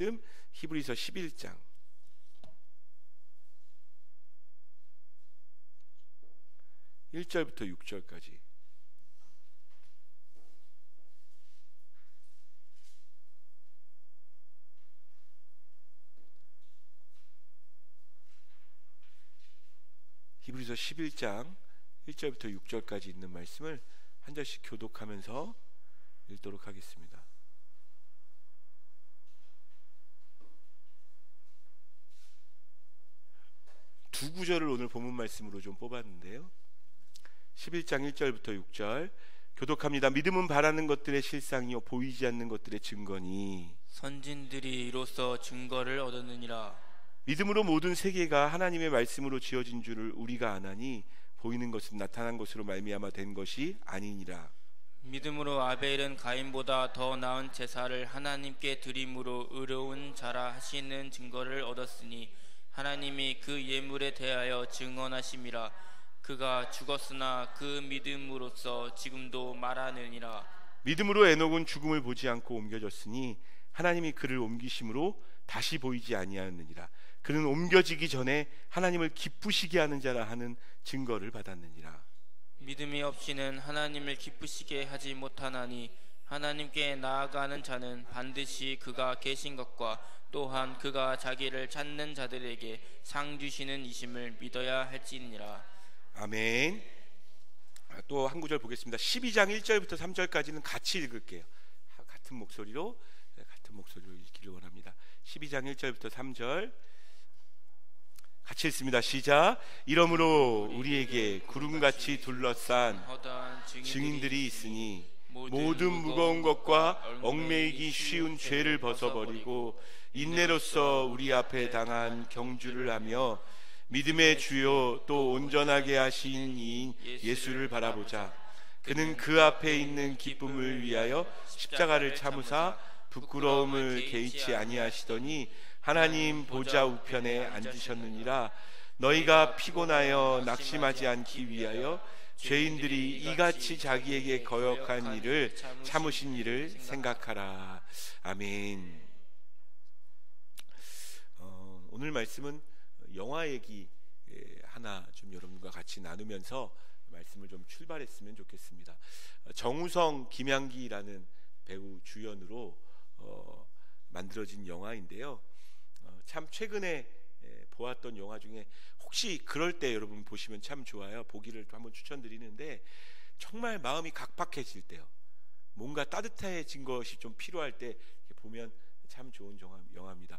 말씀 히브리서 11장 1절부터 6절까지. 히브리서 11장 1절부터 6절까지 있는 말씀을 한 절씩 교독하면서 읽도록 하겠습니다. 두 구절을 오늘 본문 말씀으로 좀 뽑았는데요. 11장 1절부터 6절 교독합니다. 믿음은 바라는 것들의 실상이요 보이지 않는 것들의 증거니 선진들이 이로써 증거를 얻었느니라. 믿음으로 모든 세계가 하나님의 말씀으로 지어진 줄을 우리가 아나니 보이는 것은 나타난 것으로 말미암아 된 것이 아니니라. 믿음으로 아벨은 가인보다 더 나은 제사를 하나님께 드림으로 의로운 자라 하시는 증거를 얻었으니 하나님이 그 예물에 대하여 증언하심이라. 그가 죽었으나 그 믿음으로써 지금도 말하느니라. 믿음으로 에녹은 죽음을 보지 않고 옮겨졌으니 하나님이 그를 옮기심으로 다시 보이지 아니하였느니라. 그는 옮겨지기 전에 하나님을 기쁘시게 하는 자라 하는 증거를 받았느니라. 믿음이 없이는 하나님을 기쁘시게 하지 못하나니 하나님께 나아가는 자는 반드시 그가 계신 것과 또한 그가 자기를 찾는 자들에게 상 주시는 이심을 믿어야 할지니라. 아멘. 또 한 구절 보겠습니다. 12장 1절부터 3절까지는 같이 읽을게요. 같은 목소리로 읽기를 원합니다. 12장 1절부터 3절 같이 읽습니다. 시작. 이러므로 우리에게 구름같이 둘러싼 증인들이 있으니 모든 무거운 것과 얽매이기 쉬운 죄를 벗어버리고 인내로써 우리 앞에 당한 경주를 하며 믿음의 주요 또 온전하게 하신 이인 예수를 바라보자. 그는 그 앞에 있는 기쁨을 위하여 십자가를 참으사 부끄러움을 개의치 아니하시더니 하나님 보좌 우편에 앉으셨느니라. 너희가 피곤하여 낙심하지 않기 위하여 죄인들이 이같이 자기에게 거역한 일을 참으신 일을 생각하라. 아멘. 오늘 말씀은 영화 얘기 하나 좀 여러분과 같이 나누면서 말씀을 좀 출발했으면 좋겠습니다. 정우성, 김양기라는 배우 주연으로 만들어진 영화인데요. 참 최근에 보았던 영화 중에 혹시 그럴 때 여러분 보시면 참 좋아요. 보기를 한번 추천드리는데 정말 마음이 각박해질 때요. 뭔가 따뜻해진 것이 좀 필요할 때 보면 참 좋은 영화입니다.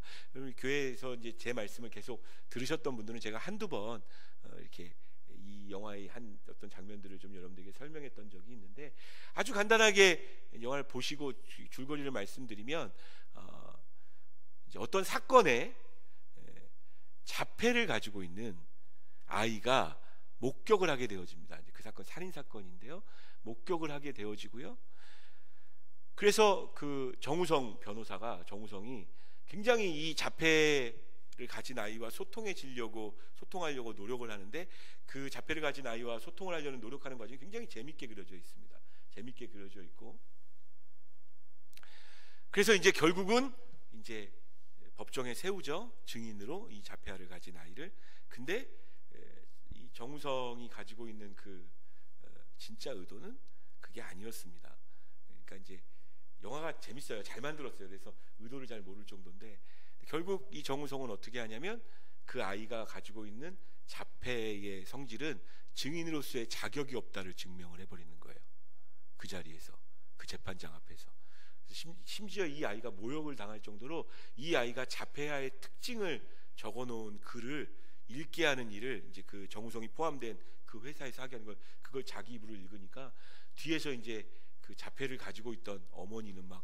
교회에서 이제 제 말씀을 계속 들으셨던 분들은 제가 한두 번 이렇게 이 영화의 한 어떤 장면들을 좀 여러분들에게 설명했던 적이 있는데 아주 간단하게 영화를 보시고 줄거리를 말씀드리면 이제 어떤 사건에 자폐를 가지고 있는 아이가 목격을 하게 되어집니다. 이제 그 사건 살인 사건인데요. 목격을 하게 되어지고요. 그래서 그 정우성이 굉장히 이 자폐를 가진 아이와 소통하려고 노력을 하는데 그 자폐를 가진 아이와 소통을 하려는 노력하는 과정이 굉장히 재밌게 그려져 있습니다. 재밌게 그려져 있고 그래서 이제 결국은 이제 법정에 세우죠. 증인으로 이 자폐아를 가진 아이를. 근데 이 정우성이 가지고 있는 그 진짜 의도는 그게 아니었습니다. 그러니까 이제 영화가 재밌어요. 잘 만들었어요. 그래서 의도를 잘 모를 정도인데 결국 이 정우성은 어떻게 하냐면 그 아이가 가지고 있는 자폐의 성질은 증인으로서의 자격이 없다를 증명을 해버리는 거예요. 그 자리에서, 그 재판장 앞에서. 심지어 이 아이가 모욕을 당할 정도로 이 아이가 자폐아의 특징을 적어놓은 글을 읽게 하는 일을 이제 그 정우성이 포함된 그 회사에서 하게 하는 걸 그걸 자기 입으로 읽으니까 뒤에서 이제 그 자폐를 가지고 있던 어머니는 막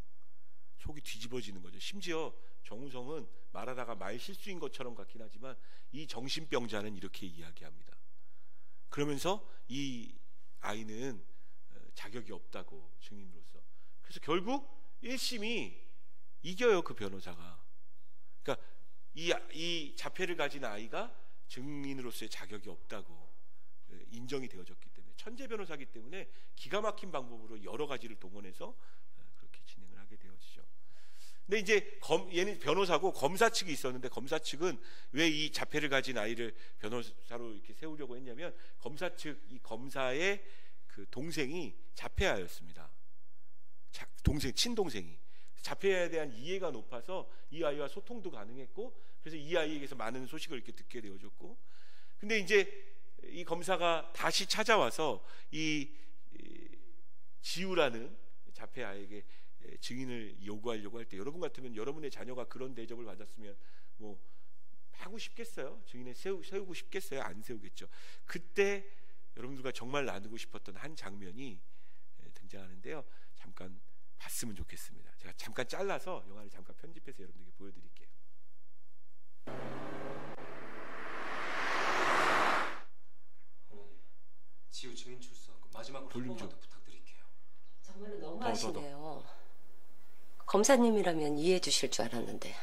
속이 뒤집어지는 거죠. 심지어 정우성은 말하다가 말 실수인 것처럼 같긴 하지만 이 정신병자는 이렇게 이야기합니다. 그러면서 이 아이는 자격이 없다고 증인으로서. 그래서 결국 1심이 이겨요. 그 변호사가. 그러니까 이 자폐를 가진 아이가 증인으로서의 자격이 없다고 인정이 되어졌기 때문에 천재 변호사이기 때문에 기가 막힌 방법으로 여러 가지를 동원해서 그렇게 진행을 하게 되어지죠. 근데 이제 얘는 변호사고 검사 측이 있었는데 검사 측은 왜 이 자폐를 가진 아이를 변호사로 이렇게 세우려고 했냐면 검사 측 이 검사의 그 동생이 자폐아였습니다. 동생 친동생이 자폐아에 대한 이해가 높아서 이 아이와 소통도 가능했고 그래서 이 아이에게서 많은 소식을 이렇게 듣게 되어줬고 근데 이제 이 검사가 다시 찾아와서 이 지우라는 자폐아에게 증인을 요구하려고 할 때 여러분 같으면 여러분의 자녀가 그런 대접을 받았으면 뭐 하고 싶겠어요? 증인에 세우고 싶겠어요? 안 세우겠죠. 그때 여러분들과 정말 나누고 싶었던 한 장면이 등장하는데요. 잠깐 봤으면 좋겠습니다. 제가 잠깐 잘라서 영화를 잠깐 편집해서 여러분들에게 보여드릴게요. 지우 증인 출석 마지막으로 한 번만 더 부탁드릴게요. 정말로 너무하시네요. 검사님이라면 이해해 주실 줄 알았는데.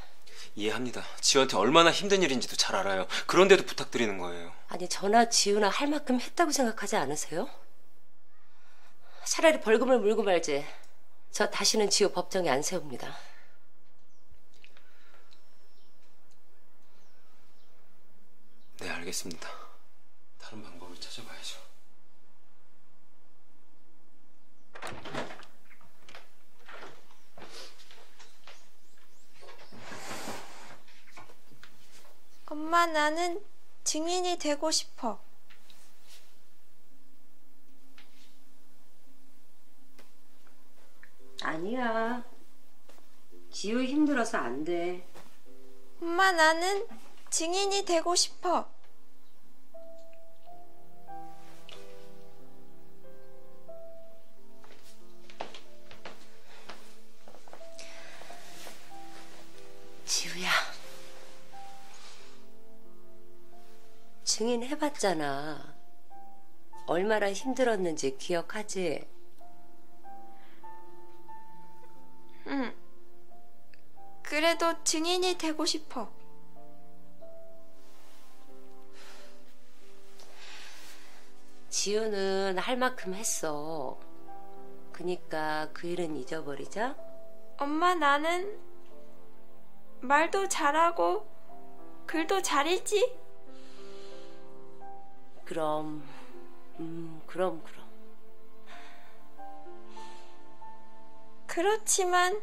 이해합니다. 지우한테 얼마나 힘든 일인지도 잘 알아요. 그런데도 부탁드리는 거예요. 아니 저나 지우나 할 만큼 했다고 생각하지 않으세요? 차라리 벌금을 물고 말지. 저 다시는 지우 법정에 안 세웁니다. 네, 알겠습니다. 다른 방법을 찾아봐야죠. 엄마, 나는 증인이 되고 싶어. 아니야. 지우 힘들어서 안 돼. 엄마, 나는 증인이 되고 싶어. 지우야. 증인 해봤잖아. 얼마나 힘들었는지 기억하지? 응. 그래도 증인이 되고 싶어. 지우는 할 만큼 했어. 그니까 그 일은 잊어버리자. 엄마, 나는 말도 잘하고 글도 잘 읽지? 그럼. 그렇지만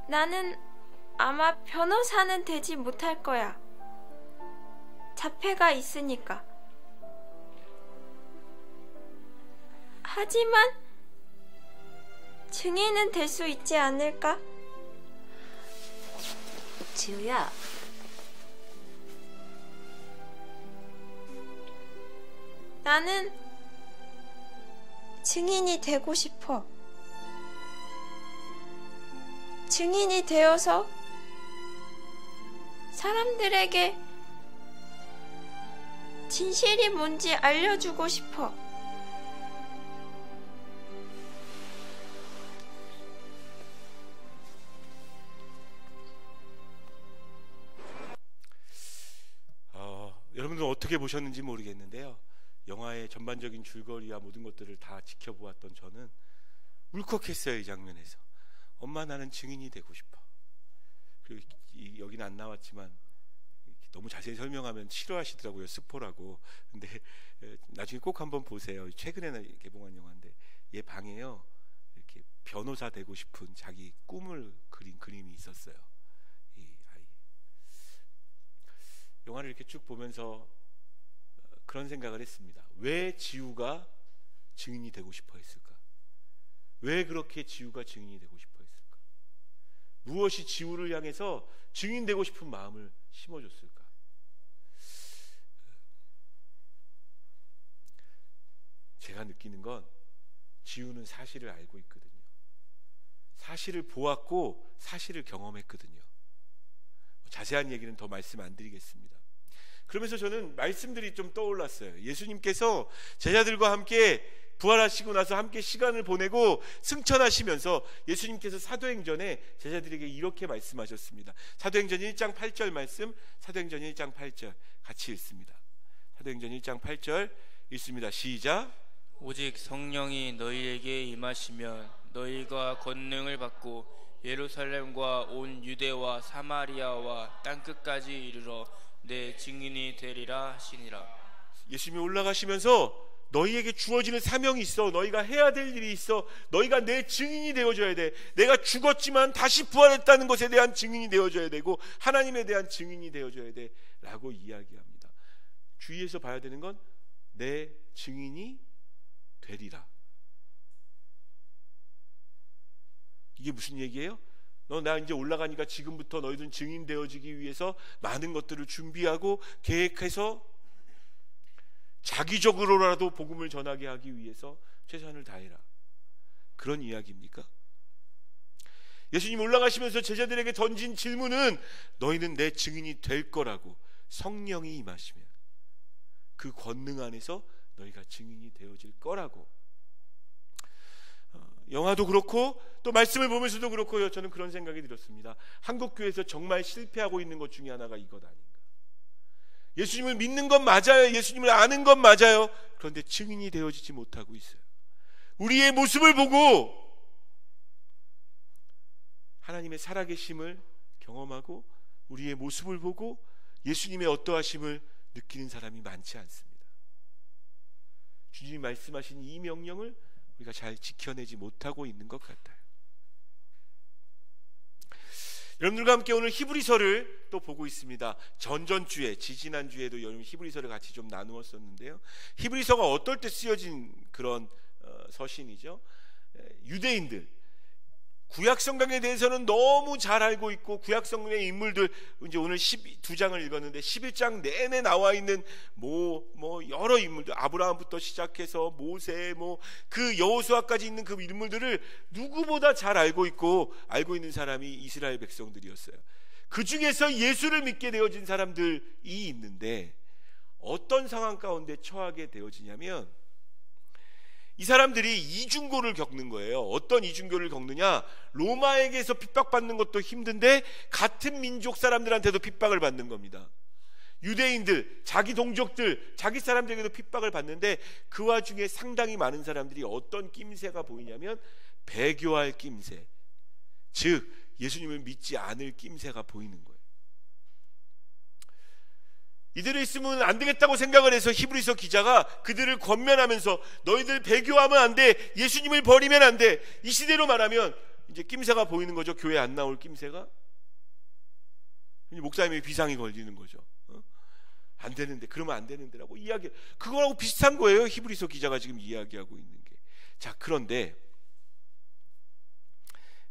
나는 아마 변호사는 되지 못할 거야. 자폐가 있으니까. 하지만 증인은 될 수 있지 않을까? 지우야. 나는 증인이 되고 싶어. 증인이 되어서 사람들에게 진실이 뭔지 알려주고 싶어. 여러분들은 어떻게 보셨는지 모르겠는데요. 영화의 전반적인 줄거리와 모든 것들을 다 지켜보았던 저는 울컥했어요. 이 장면에서. 엄마, 나는 증인이 되고 싶어. 그리고 여기는 안 나왔지만 너무 자세히 설명하면 싫어하시더라고요. 스포라고. 근데 나중에 꼭 한번 보세요. 최근에 개봉한 영화인데 얘 방에요, 이렇게 변호사 되고 싶은 자기 꿈을 그린 그림이 있었어요. 이 아이. 영화를 이렇게 쭉 보면서 그런 생각을 했습니다. 왜 지우가 증인이 되고 싶어 했을까? 왜 그렇게 지우가 증인이 되고 싶어 했을까? 무엇이 지우를 향해서 증인 되고 싶은 마음을 심어줬을까? 제가 느끼는 건 지우는 사실을 알고 있거든요. 사실을 보았고 사실을 경험했거든요. 자세한 얘기는 더 말씀 안 드리겠습니다. 그러면서 저는 말씀들이 좀 떠올랐어요. 예수님께서 제자들과 함께 부활하시고 나서 함께 시간을 보내고 승천하시면서 예수님께서 사도행전에 제자들에게 이렇게 말씀하셨습니다. 사도행전 1장 8절 말씀, 사도행전 1장 8절 같이 읽습니다. 사도행전 1장 8절 읽습니다. 시작. 오직 성령이 너희에게 임하시면 너희가 권능을 받고 예루살렘과 온 유대와 사마리아와 땅끝까지 이르러 내 증인이 되리라 하시니라. 예수님이 올라가시면서 너희에게 주어지는 사명이 있어. 너희가 해야 될 일이 있어. 너희가 내 증인이 되어줘야 돼. 내가 죽었지만 다시 부활했다는 것에 대한 증인이 되어줘야 되고 하나님에 대한 증인이 되어줘야 돼 라고 이야기합니다. 주위에서 봐야 되는 건 내 증인이 되리라. 이게 무슨 얘기예요? 나 이제 올라가니까 지금부터 너희들은 증인 되어지기 위해서 많은 것들을 준비하고 계획해서 자기적으로라도 복음을 전하게 하기 위해서 최선을 다해라. 그런 이야기입니까? 예수님 올라가시면서 제자들에게 던진 질문은 너희는 내 증인이 될 거라고. 성령이 임하시면 그 권능 안에서 너희가 증인이 되어질 거라고. 영화도 그렇고 또 말씀을 보면서도 그렇고요. 저는 그런 생각이 들었습니다. 한국 교회에서 정말 실패하고 있는 것 중에 하나가 이것 아닌가. 예수님을 믿는 건 맞아요. 예수님을 아는 건 맞아요. 그런데 증인이 되어지지 못하고 있어요. 우리의 모습을 보고 하나님의 살아계심을 경험하고 우리의 모습을 보고 예수님의 어떠하심을 느끼는 사람이 많지 않습니다. 주님이 말씀하신 이 명령을 우리가 잘 지켜내지 못하고 있는 것 같아요. 여러분들과 함께 오늘 히브리서를 또 보고 있습니다. 전전주에, 지지난주에도 여러분 히브리서를 같이 좀 나누었었는데요. 히브리서가 어떨 때 쓰여진 그런 서신이죠. 유대인들, 구약성경에 대해서는 너무 잘 알고 있고 구약성경의 인물들, 이제 오늘 12장을 읽었는데 11장 내내 나와 있는 여러 인물들, 아브라함부터 시작해서 모세, 그 여호수아까지 있는 그 인물들을 누구보다 잘 알고 있는 사람이 이스라엘 백성들이었어요. 그 중에서 예수를 믿게 되어진 사람들이 있는데 어떤 상황 가운데 처하게 되어지냐면 이 사람들이 이중고를 겪는 거예요. 어떤 이중고를 겪느냐? 로마에게서 핍박받는 것도 힘든데 같은 민족 사람들한테도 핍박을 받는 겁니다. 유대인들, 자기 동족들, 자기 사람들에게도 핍박을 받는데 그 와중에 상당히 많은 사람들이 어떤 낌새가 보이냐면 배교할 낌새, 즉 예수님을 믿지 않을 낌새가 보이는 거예요. 이들을 있으면 안 되겠다고 생각을 해서 히브리서 기자가 그들을 권면하면서 너희들 배교하면 안 돼, 예수님을 버리면 안 돼. 이 시대로 말하면 이제 낌새가 보이는 거죠. 교회 안 나올 낌새가. 목사님의 비상이 걸리는 거죠. 안 되는데, 그러면 안 되는데라고 이야기, 그거하고 비슷한 거예요. 히브리서 기자가 지금 이야기하고 있는 게. 자, 그런데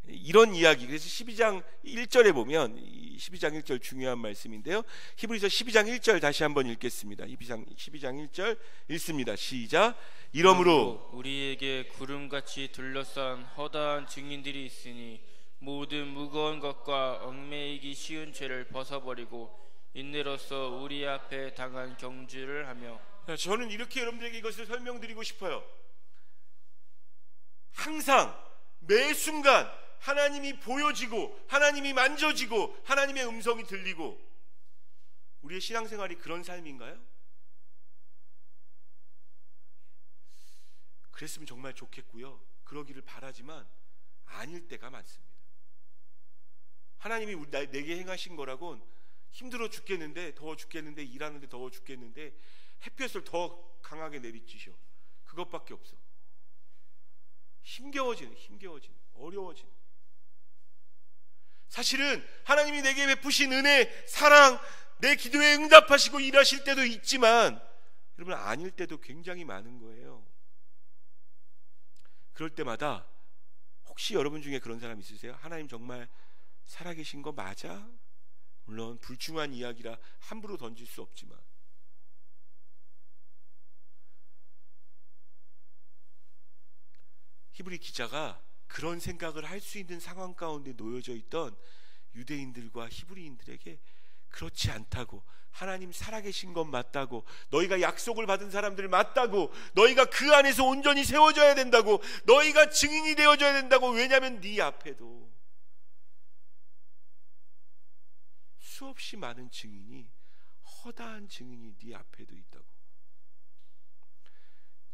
이런 이야기, 그래서 12장 1절에 보면 12장 1절 중요한 말씀인데요. 히브리서 12장 1절 다시 한번 읽겠습니다. 12장 1절 읽습니다. 시작. 이러므로 우리에게 구름같이 둘러싼 허다한 증인들이 있으니 모든 무거운 것과 얽매이기 쉬운 죄를 벗어버리고 인내로서 우리 앞에 당한 경주를 하며. 저는 이렇게 여러분들에게 이것을 설명드리고 싶어요. 항상 매 순간 하나님이 보여지고 하나님이 만져지고 하나님의 음성이 들리고, 우리의 신앙생활이 그런 삶인가요? 그랬으면 정말 좋겠고요. 그러기를 바라지만 아닐 때가 많습니다. 하나님이 내게 행하신 거라곤 힘들어 죽겠는데, 더워 죽겠는데, 일하는데 더워 죽겠는데 햇볕을 더 강하게 내리치셔. 그것밖에 없어. 힘겨워지는, 어려워지는. 사실은 하나님이 내게 베푸신 은혜, 사랑, 내 기도에 응답하시고 일하실 때도 있지만 여러분 아닐 때도 굉장히 많은 거예요. 그럴 때마다 혹시 여러분 중에 그런 사람 있으세요? 하나님 정말 살아계신 거 맞아? 물론 불중한 이야기라 함부로 던질 수 없지만, 히브리 기자가 그런 생각을 할 수 있는 상황 가운데 놓여져 있던 유대인들과 히브리인들에게 그렇지 않다고, 하나님 살아계신 건 맞다고, 너희가 약속을 받은 사람들 맞다고, 너희가 그 안에서 온전히 세워져야 된다고, 너희가 증인이 되어져야 된다고. 왜냐하면 네 앞에도 수없이 많은 증인이, 허다한 증인이 네 앞에도 있다고.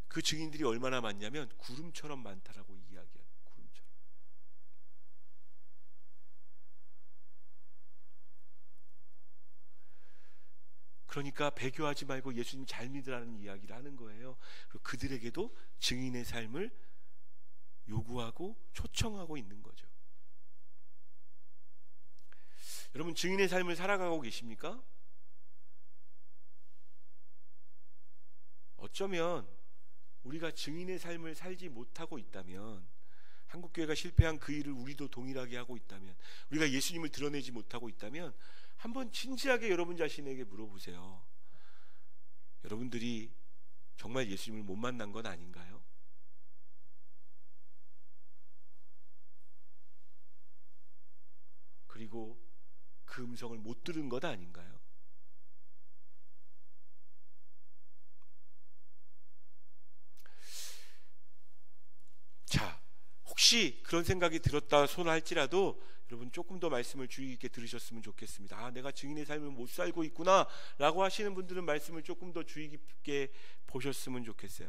그 증인들이 얼마나 많냐면 구름처럼 많다라고 이야기해요. 구름처럼. 그러니까 배교하지 말고 예수님 잘 믿으라는 이야기를 하는 거예요. 그리고 그들에게도 증인의 삶을 요구하고 초청하고 있는 거죠. 여러분, 증인의 삶을 살아가고 계십니까? 어쩌면 우리가 증인의 삶을 살지 못하고 있다면, 한국교회가 실패한 그 일을 우리도 동일하게 하고 있다면, 우리가 예수님을 드러내지 못하고 있다면 한번 진지하게 여러분 자신에게 물어보세요. 여러분들이 정말 예수님을 못 만난 건 아닌가요? 그리고 그 음성을 못 들은 것 아닌가요? 자, 혹시 그런 생각이 들었다 손 할지라도 여러분 조금 더 말씀을 주의 깊게 들으셨으면 좋겠습니다. 아, 내가 증인의 삶을 못 살고 있구나 라고 하시는 분들은 말씀을 조금 더 주의 깊게 보셨으면 좋겠어요.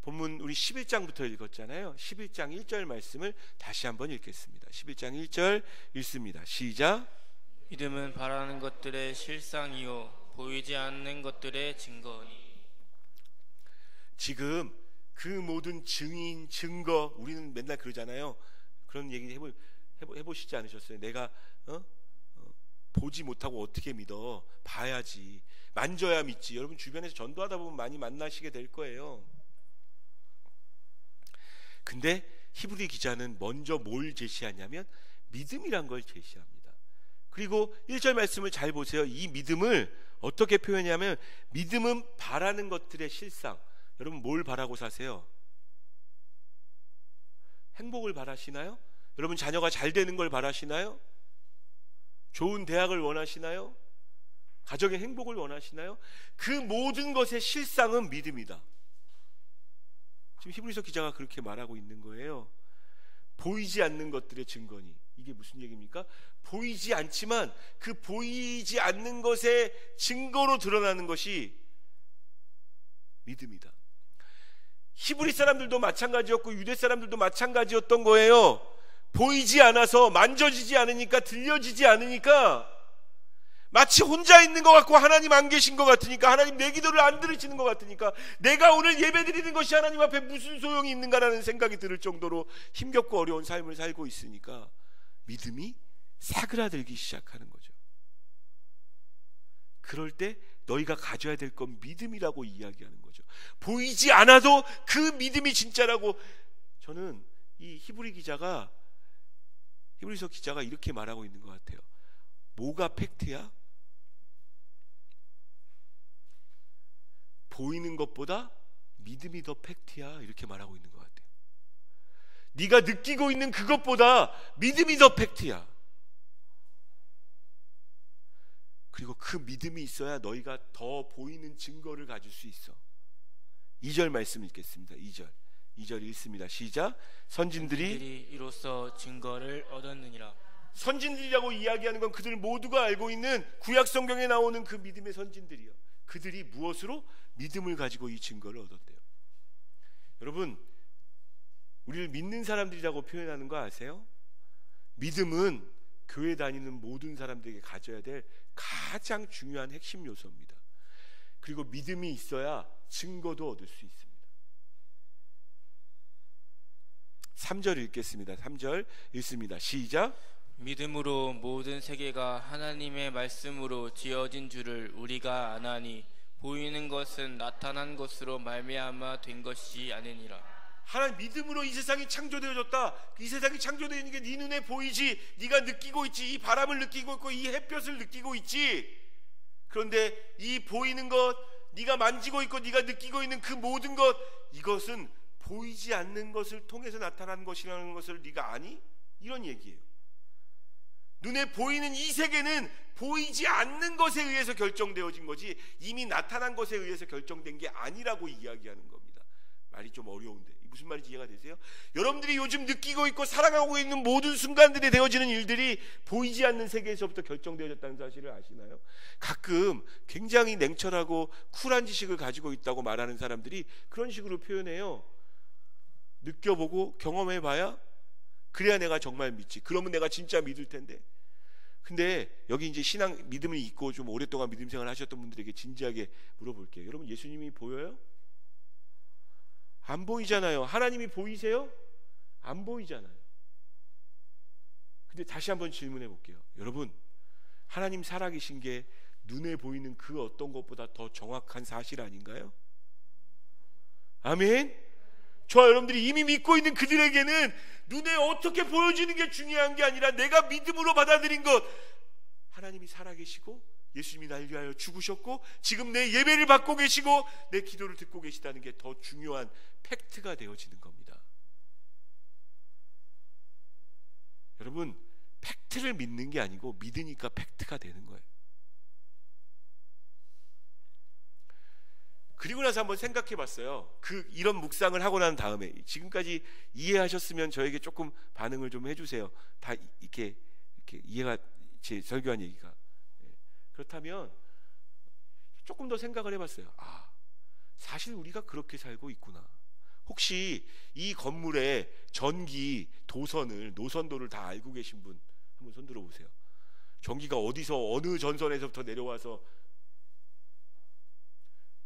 본문 우리 11장부터 읽었잖아요. 11장 1절 말씀을 다시 한번 읽겠습니다. 11장 1절 읽습니다. 시작. 믿음은 바라는 것들의 실상이요 보이지 않는 것들의 증거니. 지금 그 모든 증인, 증거, 우리는 맨날 그러잖아요. 그런 얘기 해보시지 않으셨어요? 내가 보지 못하고 어떻게 믿어? 봐야지, 만져야 믿지. 여러분 주변에서 전도하다 보면 많이 만나시게 될 거예요. 근데 히브리 기자는 먼저 뭘 제시하냐면 믿음이란 걸 제시합니다. 그리고 1절 말씀을 잘 보세요. 이 믿음을 어떻게 표현하냐면, 믿음은 바라는 것들의 실상. 여러분 뭘 바라고 사세요? 행복을 바라시나요? 여러분 자녀가 잘 되는 걸 바라시나요? 좋은 대학을 원하시나요? 가정의 행복을 원하시나요? 그 모든 것의 실상은 믿음이다. 지금 히브리서 기자가 그렇게 말하고 있는 거예요. 보이지 않는 것들의 증거니. 이게 무슨 얘기입니까? 보이지 않지만 그 보이지 않는 것의 증거로 드러나는 것이 믿음이다. 히브리 사람들도 마찬가지였고 유대 사람들도 마찬가지였던 거예요. 보이지 않아서, 만져지지 않으니까, 들려지지 않으니까 마치 혼자 있는 것 같고 하나님 안 계신 것 같으니까, 하나님 내 기도를 안 들으시는 것 같으니까 내가 오늘 예배 드리는 것이 하나님 앞에 무슨 소용이 있는가라는 생각이 들 정도로 힘겹고 어려운 삶을 살고 있으니까 믿음이 사그라들기 시작하는 거죠. 그럴 때 너희가 가져야 될 건 믿음이라고 이야기하는 거죠. 보이지 않아도 그 믿음이 진짜라고. 저는 이 히브리서 기자가 이렇게 말하고 있는 것 같아요. 뭐가 팩트야? 보이는 것보다 믿음이 더 팩트야. 이렇게 말하고 있는 것 같아요. 네가 느끼고 있는 그것보다 믿음이 더 팩트야. 그리고 그 믿음이 있어야 너희가 더 보이는 증거를 가질 수 있어. 2절 말씀 읽겠습니다. 2절 읽습니다. 시작. 선진들이 이로써 증거를 얻었느니라. 선진들이라고 이야기하는 건 그들 모두가 알고 있는 구약 성경에 나오는 그 믿음의 선진들이요. 그들이 무엇으로? 믿음을 가지고 이 증거를 얻었대요. 여러분, 우리를 믿는 사람들이라고 표현하는 거 아세요? 믿음은 교회 다니는 모든 사람들에게 가져야 될 가장 중요한 핵심 요소입니다. 그리고 믿음이 있어야 증거도 얻을 수 있습니다. 3절 읽겠습니다. 3절 읽습니다. 시작. 믿음으로 모든 세계가 하나님의 말씀으로 지어진 줄을 우리가 아나니 보이는 것은 나타난 것으로 말미암아 된 것이 아니니라. 하나님 믿음으로 이 세상이 창조되어졌다. 이 세상이 창조되는 게 네 눈에 보이지. 네가 느끼고 있지. 이 바람을 느끼고 있고 이 햇볕을 느끼고 있지. 그런데 이 보이는 것, 네가 만지고 있고 네가 느끼고 있는 그 모든 것, 이것은 보이지 않는 것을 통해서 나타난 것이라는 것을 네가 아니? 이런 얘기예요. 눈에 보이는 이 세계는 보이지 않는 것에 의해서 결정되어진 거지 이미 나타난 것에 의해서 결정된 게 아니라고 이야기하는 겁니다. 말이 좀 어려운데 무슨 말인지 이해가 되세요? 여러분들이 요즘 느끼고 있고 살아가고 있는 모든 순간들에 되어지는 일들이 보이지 않는 세계에서부터 결정되어졌다는 사실을 아시나요? 가끔 굉장히 냉철하고 쿨한 지식을 가지고 있다고 말하는 사람들이 그런 식으로 표현해요. 느껴보고 경험해봐야 그래야 내가 정말 믿지. 그러면 내가 진짜 믿을 텐데. 근데 여기 이제 신앙 믿음을 잊고 좀 오랫동안 믿음 생활 하셨던 분들에게 진지하게 물어볼게요. 여러분, 예수님이 보여요? 안 보이잖아요. 하나님이 보이세요? 안 보이잖아요. 근데 다시 한번 질문해 볼게요. 여러분, 하나님 살아계신 게 눈에 보이는 그 어떤 것보다 더 정확한 사실 아닌가요? 아멘. 저와 여러분들이 이미 믿고 있는 그들에게는 눈에 어떻게 보여지는 게 중요한 게 아니라 내가 믿음으로 받아들인 것, 하나님이 살아계시고 예수님이 날 위하여 죽으셨고 지금 내 예배를 받고 계시고 내 기도를 듣고 계시다는 게 더 중요한 팩트가 되어지는 겁니다. 여러분, 팩트를 믿는 게 아니고 믿으니까 팩트가 되는 거예요. 그리고 나서 한번 생각해 봤어요. 이런 묵상을 하고 난 다음에 지금까지 이해하셨으면 저에게 조금 반응을 좀 해주세요. 다 이렇게 이해가, 제 설교한 얘기가. 그렇다면 조금 더 생각을 해봤어요. 사실 우리가 그렇게 살고 있구나. 혹시 이 건물의 전기, 노선도를 다 알고 계신 분 한번 손 들어 보세요. 전기가 어디서 어느 전선에서부터 내려와서,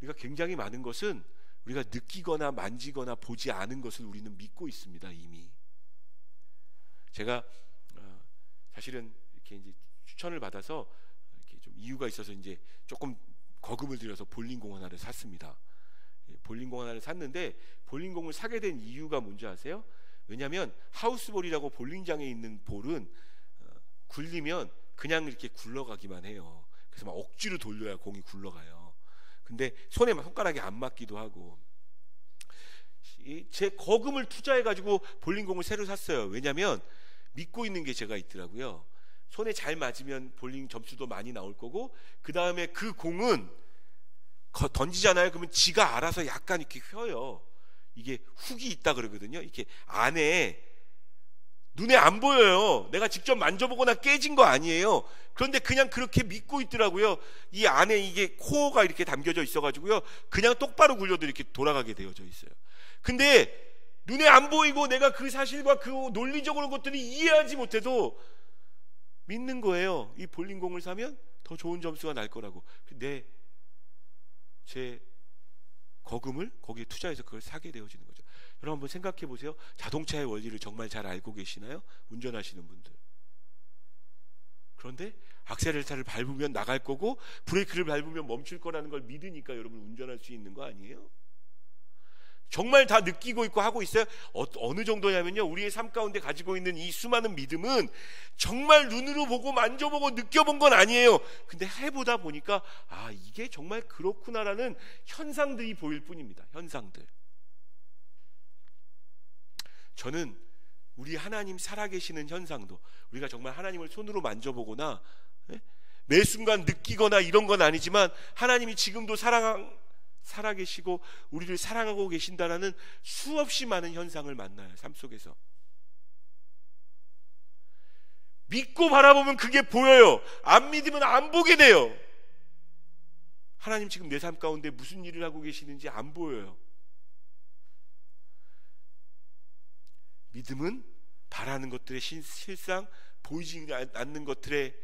우리가 굉장히 많은 것은 우리가 느끼거나 만지거나 보지 않은 것을 우리는 믿고 있습니다. 이미. 제가 사실은 이렇게 이제 추천을 받아서 이렇게 좀 이유가 있어서 이제 조금 거금을 들여서 볼링공 하나를 샀습니다. 볼링공 하나를 샀는데 볼링공을 사게 된 이유가 뭔지 아세요? 왜냐하면 하우스볼이라고 볼링장에 있는 볼은 굴리면 그냥 이렇게 굴러가기만 해요. 그래서 막 억지로 돌려야 공이 굴러가요. 근데 손가락에 안 맞기도 하고, 제 거금을 투자해가지고 볼링공을 새로 샀어요. 왜냐하면 믿고 있는 게 제가 있더라고요. 손에 잘 맞으면 볼링 점수도 많이 나올 거고, 그 다음에 그 공은 던지잖아요. 그러면 지가 알아서 약간 이렇게 휘어요. 이게 훅이 있다 그러거든요. 이렇게 안에 눈에 안 보여요. 내가 직접 만져보거나 깨진 거 아니에요. 그런데 그냥 그렇게 믿고 있더라고요. 이 안에 이게 코어가 이렇게 담겨져 있어가지고요, 그냥 똑바로 굴려도 이렇게 돌아가게 되어져 있어요. 근데 눈에 안 보이고 내가 그 사실과 그 논리적으로 것들이 이해하지 못해도 믿는 거예요. 이 볼링공을 사면 더 좋은 점수가 날 거라고. 제 거금을 거기에 투자해서 그걸 사게 되어지는 거죠. 여러분 한번 생각해 보세요. 자동차의 원리를 정말 잘 알고 계시나요? 운전하시는 분들. 그런데 악셀레터를 밟으면 나갈 거고 브레이크를 밟으면 멈출 거라는 걸 믿으니까 여러분 운전할 수 있는 거 아니에요? 정말 다 느끼고 있고 하고 있어요. 어느 정도냐면요, 우리의 삶 가운데 가지고 있는 이 수많은 믿음은 정말 눈으로 보고 만져보고 느껴본 건 아니에요. 근데 해보다 보니까 이게 정말 그렇구나라는 현상들이 보일 뿐입니다. 현상들. 저는 우리 하나님 살아계시는 현상도, 우리가 정말 하나님을 손으로 만져보거나 매 순간 느끼거나 이런 건 아니지만 하나님이 지금도 살아계시고 우리를 사랑하고 계신다라는 수없이 많은 현상을 만나요. 삶 속에서 믿고 바라보면 그게 보여요. 안 믿으면 안 보게 돼요. 하나님 지금 내 삶 가운데 무슨 일을 하고 계시는지 안 보여요. 믿음은 바라는 것들의 실상, 보이지 않는 것들의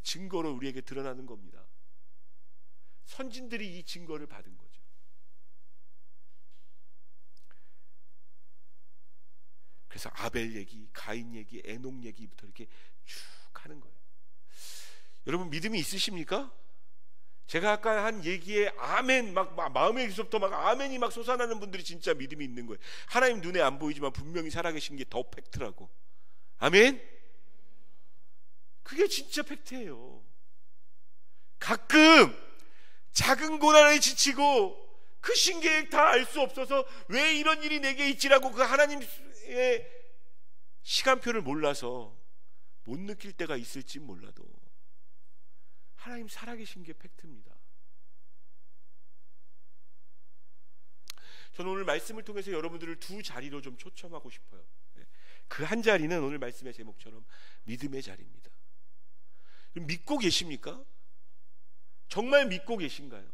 증거로 우리에게 드러나는 겁니다. 선진들이 이 증거를 받은 거죠. 그래서 아벨 얘기, 가인 얘기, 에녹 얘기부터 이렇게 쭉 하는 거예요. 여러분 믿음이 있으십니까? 제가 아까 한 얘기에 아멘, 막 마음에서부터 막 아멘이 막 솟아나는 분들이 진짜 믿음이 있는 거예요. 하나님 눈에 안 보이지만 분명히 살아계신 게 더 팩트라고. 아멘? 그게 진짜 팩트예요. 가끔 작은 고난에 지치고 그 신계획 다 알 수 없어서 왜 이런 일이 내게 있지라고 그 하나님의 시간표를 몰라서 못 느낄 때가 있을지 몰라도 하나님 살아계신 게 팩트입니다. 저는 오늘 말씀을 통해서 여러분들을 두 자리로 좀 초청하고 싶어요. 그 한 자리는 오늘 말씀의 제목처럼 믿음의 자리입니다. 믿고 계십니까? 정말 믿고 계신가요?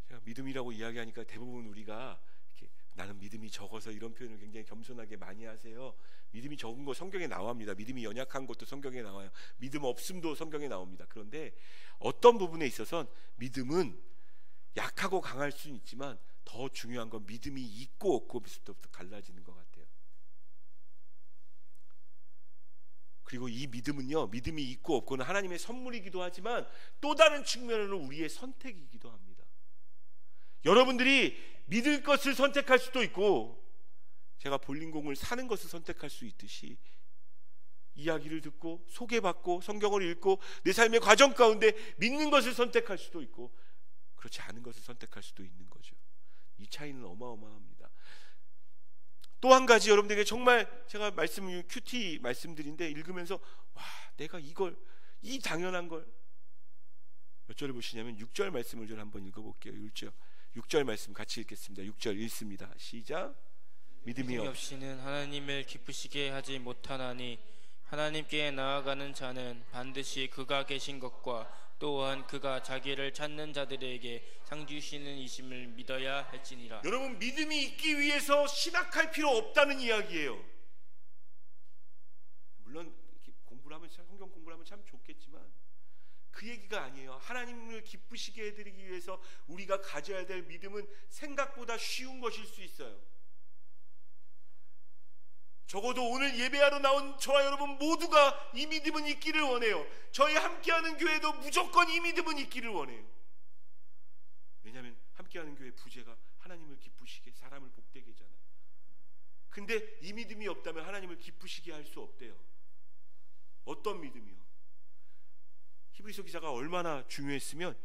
제가 믿음이라고 이야기하니까 대부분 우리가 이렇게 나는 믿음이 적어서 이런 표현을 굉장히 겸손하게 많이 하세요. 믿음이 적은 거 성경에 나옵니다. 믿음이 연약한 것도 성경에 나와요. 믿음 없음도 성경에 나옵니다. 그런데 어떤 부분에 있어서는 믿음은 약하고 강할 수는 있지만 더 중요한 건 믿음이 있고 없고부터 갈라지는 것 같아요. 그리고 이 믿음은요, 믿음이 있고 없고는 하나님의 선물이기도 하지만 또 다른 측면으로 우리의 선택이기도 합니다. 여러분들이 믿을 것을 선택할 수도 있고 제가 볼링공을 사는 것을 선택할 수 있듯이 이야기를 듣고 소개받고 성경을 읽고 내 삶의 과정 가운데 믿는 것을 선택할 수도 있고 그렇지 않은 것을 선택할 수도 있는 거죠. 이 차이는 어마어마합니다. 또 한 가지 여러분들에게 정말 제가 큐티 말씀드린데 읽으면서 와, 내가 이걸 이 당연한 걸 몇 절을 보시냐면 6절 말씀을 좀 한번 읽어볼게요. 6절 말씀 같이 읽겠습니다. 6절 읽습니다. 시작. 믿음이 없이는 하나님을 기쁘시게 하지 못하나니 하나님께 나아가는 자는 반드시 그가 계신 것과 또한 그가 자기를 찾는 자들에게 상 주시는 이심을 믿어야 할지니라. 여러분, 믿음이 있기 위해서 신학할 필요 없다는 이야기예요. 물론 이렇게 공부를 하면 성경 공부를 하면 참 좋겠지만 그 얘기가 아니에요. 하나님을 기쁘시게 해드리기 위해서 우리가 가져야 될 믿음은 생각보다 쉬운 것일 수 있어요. 적어도 오늘 예배하러 나온 저와 여러분 모두가 이 믿음은 있기를 원해요. 저희 함께하는 교회도 무조건 이 믿음은 있기를 원해요. 왜냐하면 함께하는 교회 부제가 하나님을 기쁘시게 사람을 복되게 하잖아요. 근데 이 믿음이 없다면 하나님을 기쁘시게 할 수 없대요. 어떤 믿음이요? 히브리서 기자가 얼마나 중요했으면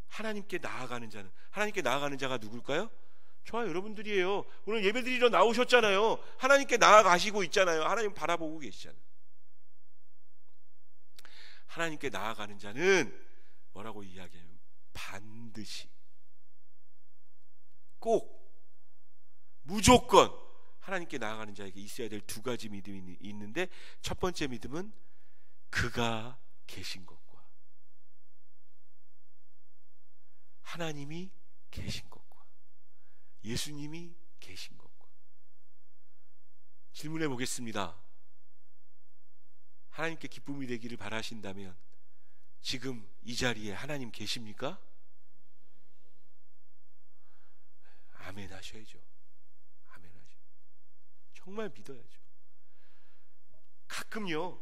하나님께 나아가는 자는, 하나님께 나아가는 자가 누굴까요? 저와 여러분들이에요. 오늘 예배드리러 나오셨잖아요. 하나님께 나아가시고 있잖아요. 하나님 바라보고 계시잖아요. 하나님께 나아가는 자는 뭐라고 이야기해요? 반드시, 꼭, 무조건 하나님께 나아가는 자에게 있어야 될 두 가지 믿음이 있는데, 첫 번째 믿음은 그가 계신 것과 하나님이 계신 것과 예수님이 계신 것과. 질문해 보겠습니다. 하나님께 기쁨이 되기를 바라신다면 지금 이 자리에 하나님 계십니까? 아멘 하셔야죠. 아멘 하셔. 정말 믿어야죠. 가끔요,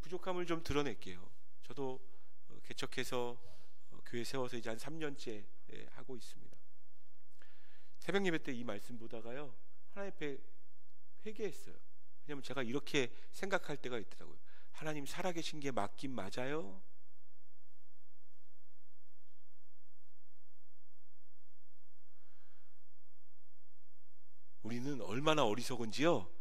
부족함을 좀 드러낼게요. 저도 개척해서 교회 세워서 이제 한 3년째 하고 있습니다. 새벽 예배 때 이 말씀 보다가요, 하나님 앞에 회개했어요. 왜냐하면 제가 이렇게 생각할 때가 있더라고요. 하나님 살아계신 게 맞긴 맞아요? 우리는 얼마나 어리석은지요.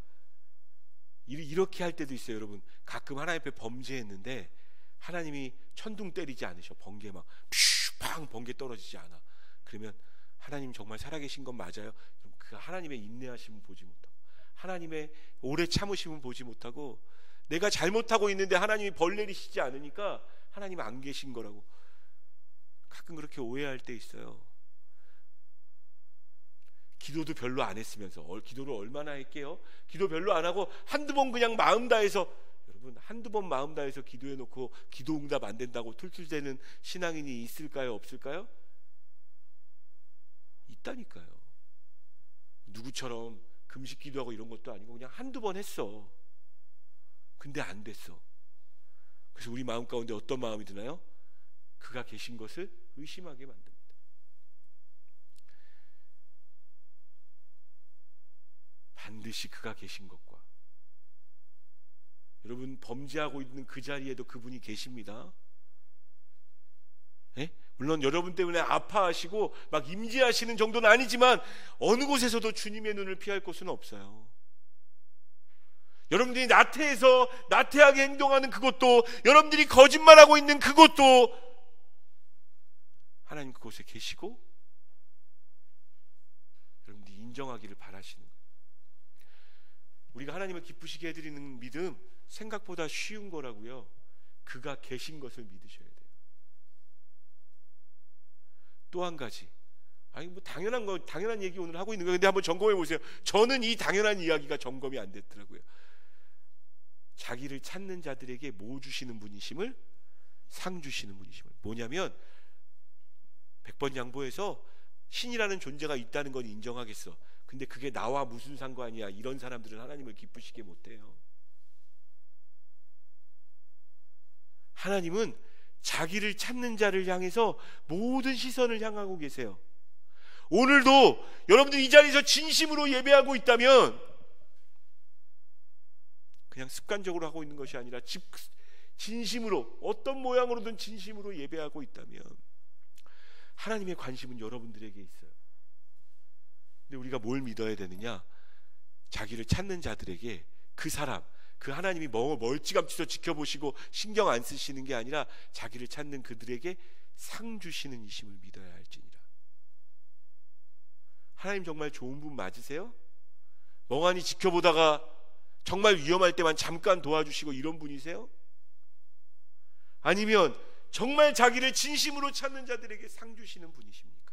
이렇게 할 때도 있어요. 여러분, 가끔 하나님 앞에 범죄했는데 하나님이 천둥 때리지 않으셔. 번개 막 팡 번개 떨어지지 않아. 그러면 하나님 정말 살아계신 건 맞아요? 그 하나님의 인내하심은 보지 못하고, 하나님의 오래 참으심은 보지 못하고, 내가 잘못하고 있는데 하나님이 벌 내리시지 않으니까 하나님 안 계신 거라고 가끔 그렇게 오해할 때 있어요. 기도도 별로 안 했으면서, 기도를 얼마나 할게요? 기도 별로 안 하고 한두 번 그냥 마음 다해서, 여러분 한두 번 마음 다해서 기도해 놓고 기도 응답 안 된다고 툴툴대는 신앙인이 있을까요? 없을까요? 있다니까요. 누구처럼 금식 기도하고 이런 것도 아니고 그냥 한두 번 했어. 근데 안 됐어. 그래서 우리 마음 가운데 어떤 마음이 드나요? 그가 계신 것을 의심하게 만듭니다. 반드시 그가 계신 것과, 여러분 범죄하고 있는 그 자리에도 그분이 계십니다. 예? 물론 여러분 때문에 아파하시고 막 임재하시는 정도는 아니지만 어느 곳에서도 주님의 눈을 피할 곳은 없어요. 여러분들이 나태하게 행동하는 그것도, 여러분들이 거짓말하고 있는 그것도 하나님 그곳에 계시고 여러분들이 인정하기를 바라시는 거예요. 우리가 하나님을 기쁘시게 해드리는 믿음 생각보다 쉬운 거라고요. 그가 계신 것을 믿으셔야 돼요. 또 한 가지, 아니 뭐 당연한 얘기 오늘 하고 있는 거예요. 근데 한번 점검해 보세요. 저는 이 당연한 이야기가 점검이 안 됐더라고요. 자기를 찾는 자들에게 뭐 주시는 분이심을? 상 주시는 분이심을. 뭐냐면 100번 양보해서 신이라는 존재가 있다는 건 인정하겠어. 근데 그게 나와 무슨 상관이야. 이런 사람들은 하나님을 기쁘시게 못해요. 하나님은 자기를 찾는 자를 향해서 모든 시선을 향하고 계세요. 오늘도 여러분들 이 자리에서 진심으로 예배하고 있다면 그냥 습관적으로 하고 있는 것이 아니라 진심으로, 어떤 모양으로든 진심으로 예배하고 있다면 하나님의 관심은 여러분들에게 있어요. 근데 우리가 뭘 믿어야 되느냐? 자기를 찾는 자들에게 그 사람, 그 하나님이 멀찌감치서 지켜보시고 신경 안 쓰시는 게 아니라 자기를 찾는 그들에게 상 주시는 이심을 믿어야 할지니라. 하나님 정말 좋은 분 맞으세요? 멍하니 지켜보다가 정말 위험할 때만 잠깐 도와주시고 이런 분이세요? 아니면 정말 자기를 진심으로 찾는 자들에게 상 주시는 분이십니까?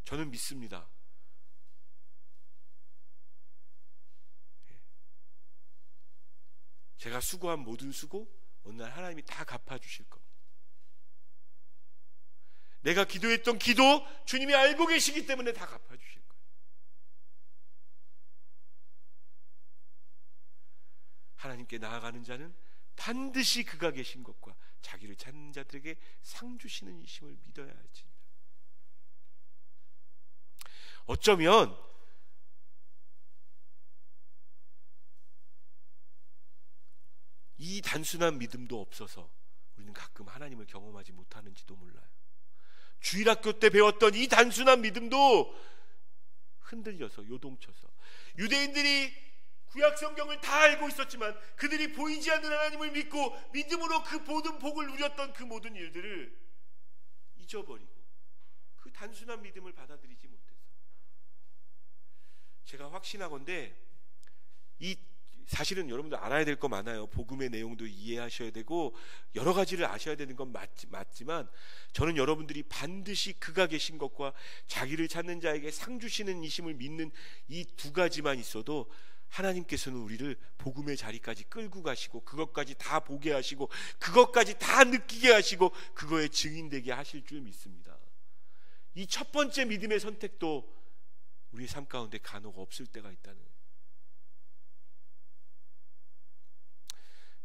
저는 믿습니다. 제가 수고한 모든 수고 어느 날 하나님이 다 갚아주실 겁니다. 내가 기도했던 기도 주님이 알고 계시기 때문에 다 갚아주실 거예요. 하나님께 나아가는 자는 반드시 그가 계신 것과 자기를 찾는 자들에게 상 주시는 이심을 믿어야 할지니라. 어쩌면 이 단순한 믿음도 없어서 우리는 가끔 하나님을 경험하지 못하는지도 몰라요. 주일학교 때 배웠던 이 단순한 믿음도 흔들려서 요동쳐서 유대인들이 구약 성경을 다 알고 있었지만 그들이 보이지 않는 하나님을 믿고 믿음으로 그 모든 복을 누렸던 그 모든 일들을 잊어버리고 그 단순한 믿음을 받아들이지 못해서, 제가 확신하건대 이 사실은 여러분들 알아야 될 거 많아요. 복음의 내용도 이해하셔야 되고 여러 가지를 아셔야 되는 건 맞지만 저는 여러분들이 반드시 그가 계신 것과 자기를 찾는 자에게 상 주시는 이심을 믿는 이 두 가지만 있어도 하나님께서는 우리를 복음의 자리까지 끌고 가시고 그것까지 다 보게 하시고 그것까지 다 느끼게 하시고 그거에 증인되게 하실 줄 믿습니다. 이 첫 번째 믿음의 선택도 우리의 삶 가운데 간혹 없을 때가 있다는 거예요.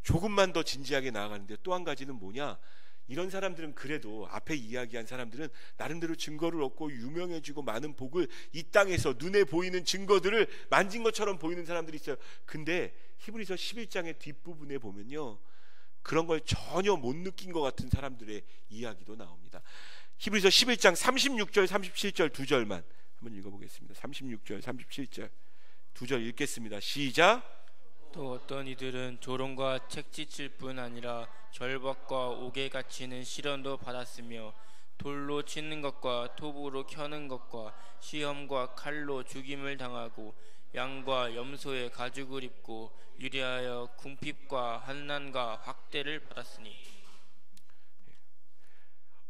조금만 더 진지하게 나아가는데 또 한 가지는 뭐냐? 이런 사람들은 그래도 앞에 이야기한 사람들은 나름대로 증거를 얻고 유명해지고 많은 복을 이 땅에서 눈에 보이는 증거들을 만진 것처럼 보이는 사람들이 있어요. 근데 히브리서 11장의 뒷부분에 보면요, 그런 걸 전혀 못 느낀 것 같은 사람들의 이야기도 나옵니다. 히브리서 11장 36절 37절 두 절만 한번 읽어보겠습니다. 36절 37절 두 절 읽겠습니다. 시작. 또 어떤 이들은 조롱과 책짓을 뿐 아니라 절박과 옥에 갇히는 시련도 받았으며 돌로 치는 것과 톱으로 켜는 것과 시험과 칼로 죽임을 당하고 양과 염소의 가죽을 입고 유리하여 궁핍과 환난과 학대를 받았으니.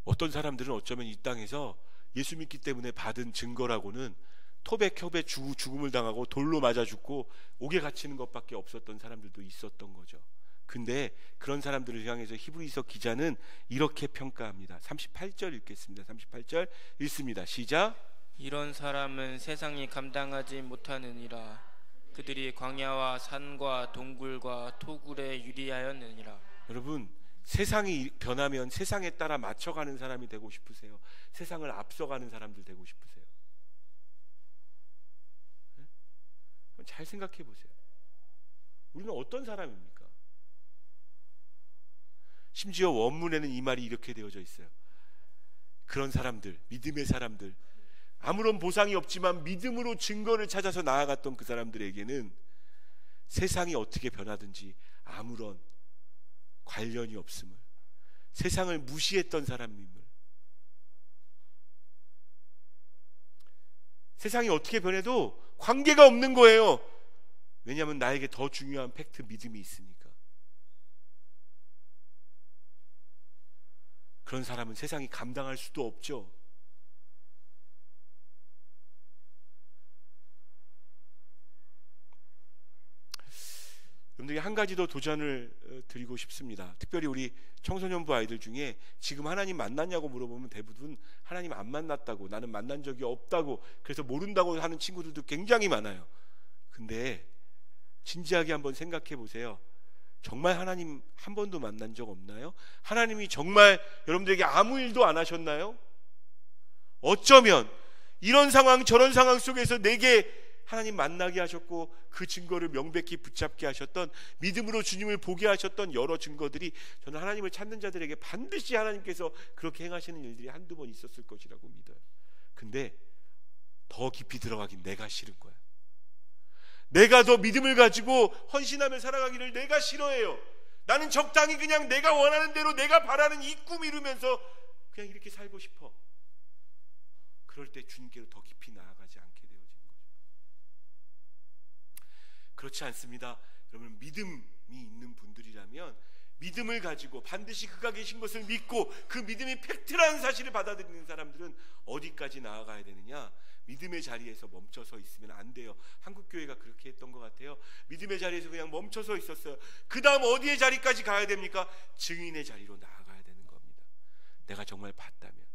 어떤 사람들은 어쩌면 이 땅에서 예수 믿기 때문에 받은 증거라고는 톱에 컵에 죽음을 당하고 돌로 맞아 죽고 옥에 갇히는 것밖에 없었던 사람들도 있었던 거죠. 근데 그런 사람들을 향해서 히브리서 기자는 이렇게 평가합니다. 38절 읽겠습니다. 38절 읽습니다. 시작. 이런 사람은 세상이 감당하지 못하느니라. 그들이 광야와 산과 동굴과 토굴에 유리하였느니라. 여러분, 세상이 변하면 세상에 따라 맞춰가는 사람이 되고 싶으세요? 세상을 앞서가는 사람들 되고 싶으세요? 잘 생각해 보세요. 우리는 어떤 사람입니까? 심지어 원문에는 이 말이 이렇게 되어져 있어요. 그런 사람들, 믿음의 사람들, 아무런 보상이 없지만 믿음으로 증거를 찾아서 나아갔던 그 사람들에게는 세상이 어떻게 변하든지 아무런 관련이 없음을, 세상을 무시했던 사람임을, 세상이 어떻게 변해도 관계가 없는 거예요. 왜냐하면 나에게 더 중요한 팩트 믿음이 있으니까. 그런 사람은 세상이 감당할 수도 없죠. 여러분들에게 한 가지 더 도전을 드리고 싶습니다. 특별히 우리 청소년부 아이들 중에 지금 하나님 만났냐고 물어보면 대부분 하나님 안 만났다고, 나는 만난 적이 없다고, 그래서 모른다고 하는 친구들도 굉장히 많아요. 근데 진지하게 한번 생각해 보세요. 정말 하나님 한 번도 만난 적 없나요? 하나님이 정말 여러분들에게 아무 일도 안 하셨나요? 어쩌면 이런 상황 저런 상황 속에서 내게 하나님 만나게 하셨고 그 증거를 명백히 붙잡게 하셨던, 믿음으로 주님을 보게 하셨던 여러 증거들이 저는 하나님을 찾는 자들에게 반드시 하나님께서 그렇게 행하시는 일들이 한두 번 있었을 것이라고 믿어요. 근데 더 깊이 들어가긴 내가 싫은 거야. 내가 더 믿음을 가지고 헌신하며 살아가기를 내가 싫어해요. 나는 적당히 그냥 내가 원하는 대로 내가 바라는 이 꿈 이루면서 그냥 이렇게 살고 싶어. 그럴 때 주님께로 더 깊이 나아가지 않게 되어지는 거죠. 그렇지 않습니다. 여러분, 믿음이 있는 분들이라면 믿음을 가지고 반드시 그가 계신 것을 믿고 그 믿음이 팩트라는 사실을 받아들이는 사람들은 어디까지 나아가야 되느냐? 믿음의 자리에서 멈춰서 있으면 안 돼요. 한국교회가 그렇게 했던 것 같아요. 믿음의 자리에서 그냥 멈춰서 있었어요. 그 다음 어디의 자리까지 가야 됩니까? 증인의 자리로 나아가야 되는 겁니다. 내가 정말 봤다면,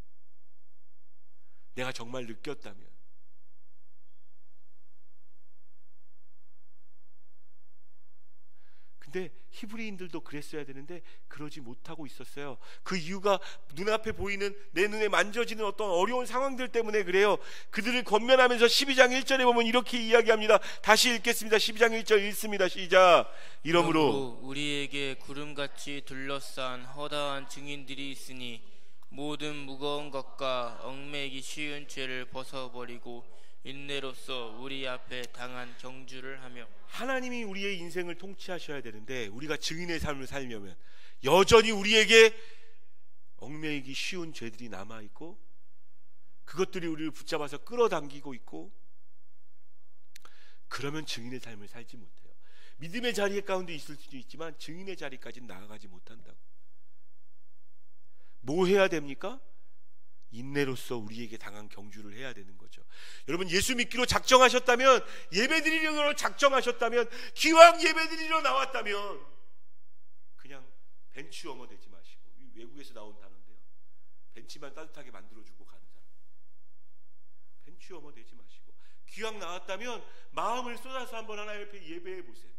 내가 정말 느꼈다면. 근데 히브리인들도 그랬어야 되는데 그러지 못하고 있었어요. 그 이유가 눈앞에 보이는, 내 눈에 만져지는 어떤 어려운 상황들 때문에 그래요. 그들을 권면하면서 12장 1절에 보면 이렇게 이야기합니다. 다시 읽겠습니다. 12장 1절 읽습니다. 시작. 이러므로 우리에게 구름같이 둘러싼 허다한 증인들이 있으니 모든 무거운 것과 얽매이기 쉬운 죄를 벗어버리고 인내로써 우리 앞에 당한 경주를 하며. 하나님이 우리의 인생을 통치하셔야 되는데 우리가 증인의 삶을 살려면 여전히 우리에게 얽매이기 쉬운 죄들이 남아있고 그것들이 우리를 붙잡아서 끌어당기고 있고, 그러면 증인의 삶을 살지 못해요. 믿음의 자리 가운데 있을 수도 있지만 증인의 자리까지는 나아가지 못한다고. 뭐 해야 됩니까? 인내로서 우리에게 당한 경주를 해야 되는 거죠. 여러분, 예수 믿기로 작정하셨다면, 예배드리려고 작정하셨다면, 기왕 예배드리러 나왔다면 그냥 벤치 워머 되지 마시고, 외국에서 나온 단어인데요, 벤치만 따뜻하게 만들어주고 가는 사람, 벤치 워머 되지 마시고 기왕 나왔다면 마음을 쏟아서 한번 하나님 앞에 예배해 보세요.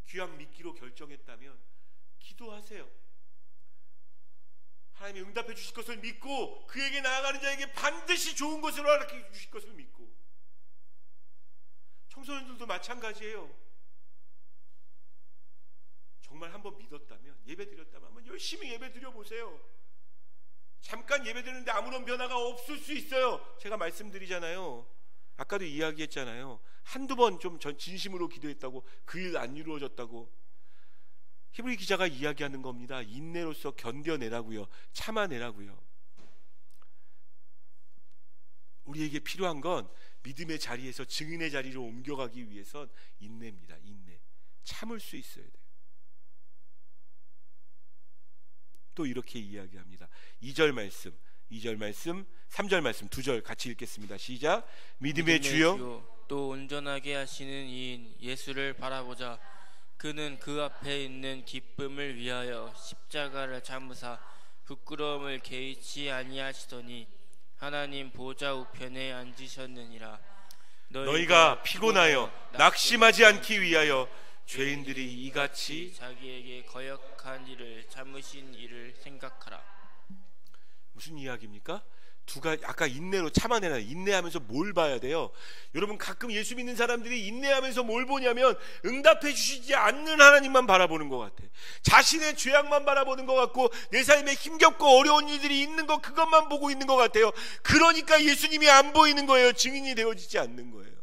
기왕 믿기로 결정했다면 기도하세요. 하나님이 응답해 주실 것을 믿고 그에게 나아가는 자에게 반드시 좋은 것을 허락해 주실 것을 믿고. 청소년들도 마찬가지예요. 정말 한번 믿었다면, 예배 드렸다면 한번 열심히 예배 드려보세요. 잠깐 예배 드리는데 아무런 변화가 없을 수 있어요. 제가 말씀드리잖아요. 아까도 이야기했잖아요. 한두 번 좀 진심으로 기도했다고 그 일 안 이루어졌다고. 히브리 기자가 이야기하는 겁니다. 인내로서 견뎌내라고요. 참아내라고요. 우리에게 필요한 건 믿음의 자리에서 증인의 자리로 옮겨가기 위해선 인내입니다. 인내. 참을 수 있어야 돼요. 또 이렇게 이야기합니다. 2절 말씀, 3절 말씀 두 절 같이 읽겠습니다. 시작. 믿음의 주여 또 온전하게 하시는 이인 예수를 바라보자. 그는 그 앞에 있는 기쁨을 위하여 십자가를 참으사 부끄러움을 개의치 아니하시더니 하나님 보좌 우편에 앉으셨느니라. 너희가 피곤하여 낙심하지 않기 위하여 죄인들이 이같이 자기에게 거역한 일을 참으신 일을 생각하라. 무슨 이야기입니까? 아까 인내로 참아내라. 인내하면서 뭘 봐야 돼요? 여러분, 가끔 예수 믿는 사람들이 인내하면서 뭘 보냐면 응답해 주시지 않는 하나님만 바라보는 것 같아. 자신의 죄악만 바라보는 것 같고 내 삶에 힘겹고 어려운 일들이 있는 것, 그것만 보고 있는 것 같아요. 그러니까 예수님이 안 보이는 거예요. 증인이 되어지지 않는 거예요.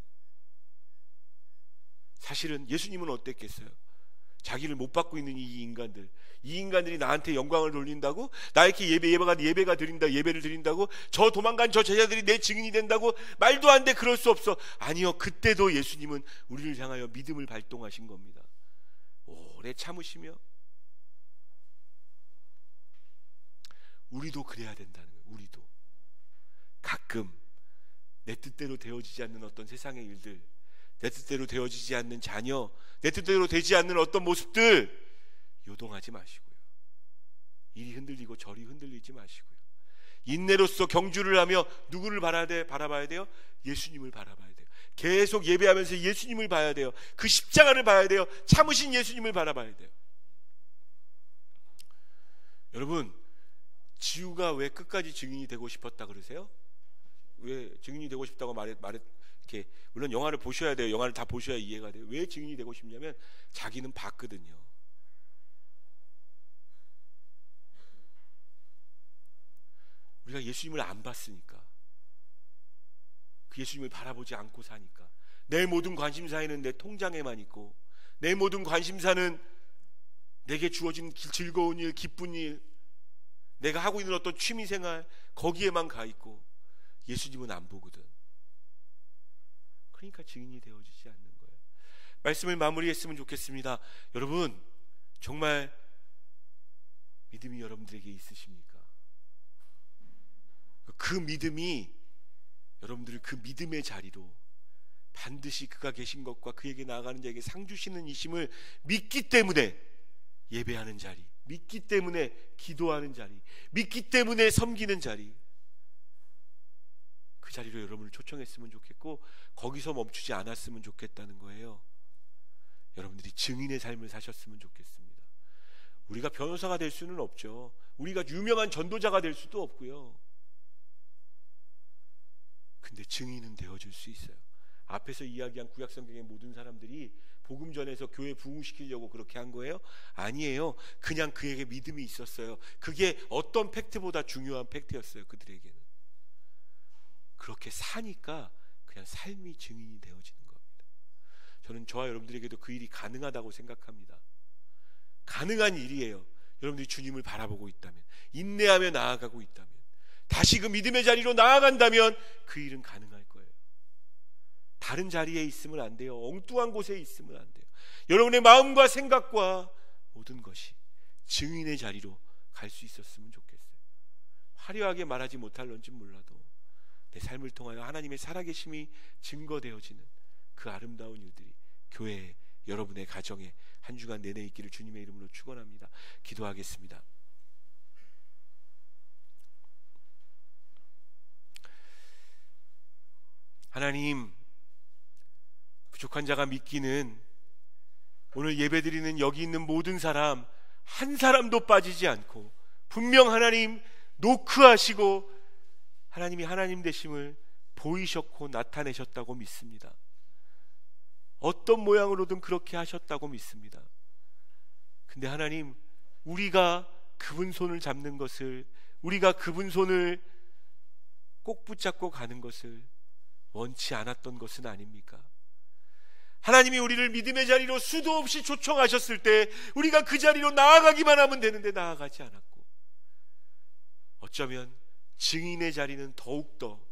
사실은 예수님은 어땠겠어요? 자기를 못 받고 있는 이 인간들이 나한테 영광을 돌린다고? 나에게 예배를 드린다고? 저 도망간 저 제자들이 내 증인이 된다고? 말도 안 돼. 그럴 수 없어. 아니요, 그때도 예수님은 우리를 향하여 믿음을 발동하신 겁니다. 오래 참으시며 우리도 그래야 된다는 거예요. 우리도 가끔 내 뜻대로 되어지지 않는 어떤 세상의 일들, 내 뜻대로 되어지지 않는 자녀, 내 뜻대로 되지 않는 어떤 모습들 요동하지 마시고요. 이리 흔들리고 저리 흔들리지 마시고요. 인내로서 경주를 하며 누구를 바라봐야 돼요? 예수님을 바라봐야 돼요. 계속 예배하면서 예수님을 봐야 돼요. 그 십자가를 봐야 돼요. 참으신 예수님을 바라봐야 돼요. 여러분, 지우가 왜 끝까지 증인이 되고 싶었다 그러세요? 왜 증인이 되고 싶다고 이렇게, 물론 영화를 보셔야 돼요. 영화를 다 보셔야 이해가 돼요. 왜 증인이 되고 싶냐면 자기는 봤거든요. 우리가 예수님을 안 봤으니까, 그 예수님을 바라보지 않고 사니까, 내 모든 관심사에는 내 통장에만 있고, 내 모든 관심사는 내게 주어진 즐거운 일, 기쁜 일, 내가 하고 있는 어떤 취미생활, 거기에만 가 있고 예수님은 안 보거든. 그러니까 증인이 되어지지 않는 거예요. 말씀을 마무리했으면 좋겠습니다. 여러분, 정말 믿음이 여러분들에게 있으십니까? 그 믿음이 여러분들을 그 믿음의 자리로 반드시 그가 계신 것과 그에게 나아가는 자에게 상 주시는 이심을 믿기 때문에 예배하는 자리, 믿기 때문에 기도하는 자리, 믿기 때문에 섬기는 자리, 그 자리로 여러분을 초청했으면 좋겠고 거기서 멈추지 않았으면 좋겠다는 거예요. 여러분들이 증인의 삶을 사셨으면 좋겠습니다. 우리가 변호사가 될 수는 없죠. 우리가 유명한 전도자가 될 수도 없고요. 근데 증인은 되어줄 수 있어요. 앞에서 이야기한 구약성경의 모든 사람들이 복음 전해서 교회 부흥시키려고 그렇게 한 거예요? 아니에요. 그냥 그에게 믿음이 있었어요. 그게 어떤 팩트보다 중요한 팩트였어요. 그들에게는. 그렇게 사니까 그냥 삶이 증인이 되어지는 겁니다. 저는 저와 여러분들에게도 그 일이 가능하다고 생각합니다. 가능한 일이에요. 여러분들이 주님을 바라보고 있다면, 인내하며 나아가고 있다면, 다시 그 믿음의 자리로 나아간다면 그 일은 가능할 거예요. 다른 자리에 있으면 안 돼요. 엉뚱한 곳에 있으면 안 돼요. 여러분의 마음과 생각과 모든 것이 증인의 자리로 갈 수 있었으면 좋겠어요. 화려하게 말하지 못할런지 몰라도 내 삶을 통하여 하나님의 살아계심이 증거되어지는 그 아름다운 일들이 교회에, 여러분의 가정에 한 주간 내내 있기를 주님의 이름으로 축원합니다. 기도하겠습니다. 하나님, 부족한 자가 믿기는 오늘 예배드리는 여기 있는 모든 사람 한 사람도 빠지지 않고 분명 하나님 노크하시고 하나님이 하나님 되심을 보이셨고 나타내셨다고 믿습니다. 어떤 모양으로든 그렇게 하셨다고 믿습니다. 근데 하나님, 우리가 그분 손을 잡는 것을, 우리가 그분 손을 꼭 붙잡고 가는 것을 원치 않았던 것은 아닙니까? 하나님이 우리를 믿음의 자리로 수도 없이 초청하셨을 때 우리가 그 자리로 나아가기만 하면 되는데 나아가지 않았고, 어쩌면 증인의 자리는 더욱더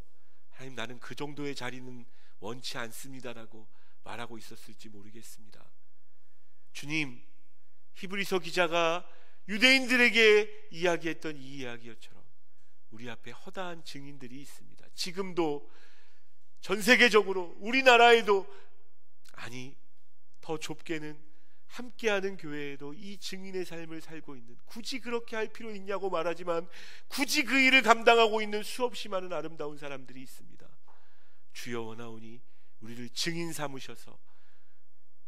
하나님, 나는 그 정도의 자리는 원치 않습니다라고 말하고 있었을지 모르겠습니다. 주님, 히브리서 기자가 유대인들에게 이야기했던 이 이야기처럼 우리 앞에 허다한 증인들이 있습니다. 지금도 전 세계적으로, 우리나라에도, 아니 더 좁게는 함께하는 교회에도 이 증인의 삶을 살고 있는, 굳이 그렇게 할 필요 있냐고 말하지만 굳이 그 일을 감당하고 있는 수없이 많은 아름다운 사람들이 있습니다. 주여, 원하오니 우리를 증인 삼으셔서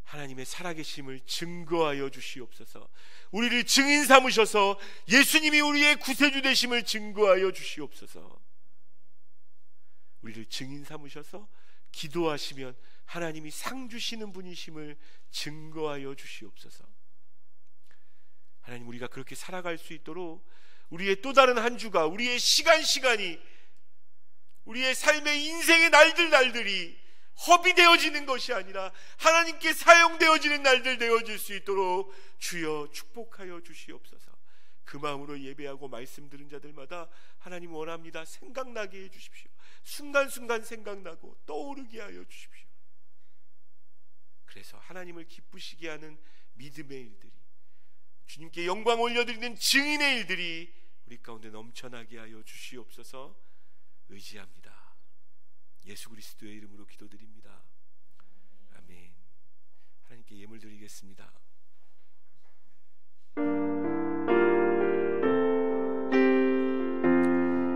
하나님의 살아계심을 증거하여 주시옵소서. 우리를 증인 삼으셔서 예수님이 우리의 구세주 되심을 증거하여 주시옵소서. 우리를 증인 삼으셔서 기도하시면 하나님이 상 주시는 분이심을 증거하여 주시옵소서. 하나님, 우리가 그렇게 살아갈 수 있도록 우리의 또 다른 한 주가, 우리의 시간이, 우리의 삶의 인생의 날들이 허비되어지는 것이 아니라 하나님께 사용되어지는 날들 되어질 수 있도록 주여 축복하여 주시옵소서. 그 마음으로 예배하고 말씀 들은 자들마다 하나님 원합니다. 생각나게 해주십시오. 순간순간 생각나고 떠오르게 하여 주십시오. 그래서 하나님을 기쁘시게 하는 믿음의 일들이, 주님께 영광 올려드리는 증인의 일들이 우리 가운데 넘쳐나게 하여 주시옵소서. 의지합니다. 예수 그리스도의 이름으로 기도드립니다. 아멘. 하나님께 예물 드리겠습니다.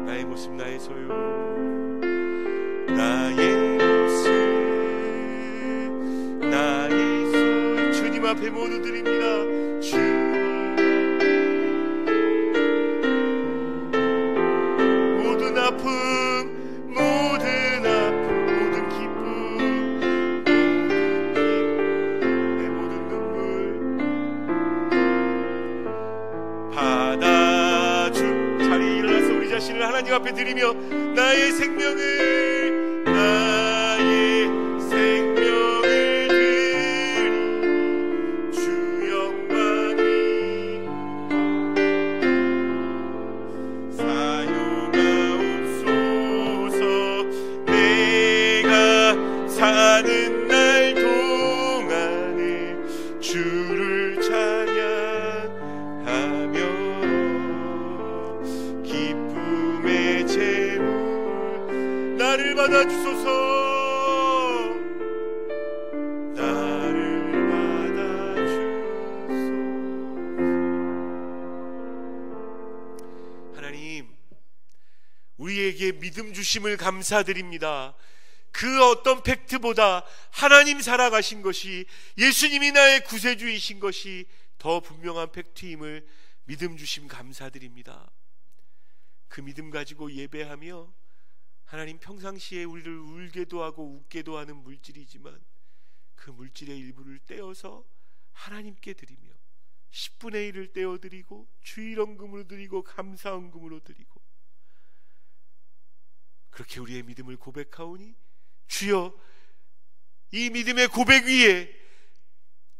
나의 모습 나의 소유, 나의 모습 나의 소유, 주님 앞에 모두 드립니다. 주님 모든 아픔, 모든 기쁨, 내 모든 눈물 받아준 자리에 일어나서 우리 자신을 하나님 앞에 드리며 나의 생명을 드리 주 영광이 사용하옵소서. 내가 사는 날 동안에 주를 찬양하며 기쁨의 제물 나를 받아주소서. 나를 받아주소서. 하나님, 우리에게 믿음 주심을 감사드립니다. 그 어떤 팩트보다 하나님 살아가신 것이, 예수님이 나의 구세주이신 것이 더 분명한 팩트임을 믿음 주심 감사드립니다. 그 믿음 가지고 예배하며 하나님, 평상시에 우리를 울게도 하고 웃게도 하는 물질이지만 그 물질의 일부를 떼어서 하나님께 드리며 10분의 1을 떼어드리고 주일헌금으로 드리고 감사헌금으로 드리고, 그렇게 우리의 믿음을 고백하오니 주여, 이 믿음의 고백 위에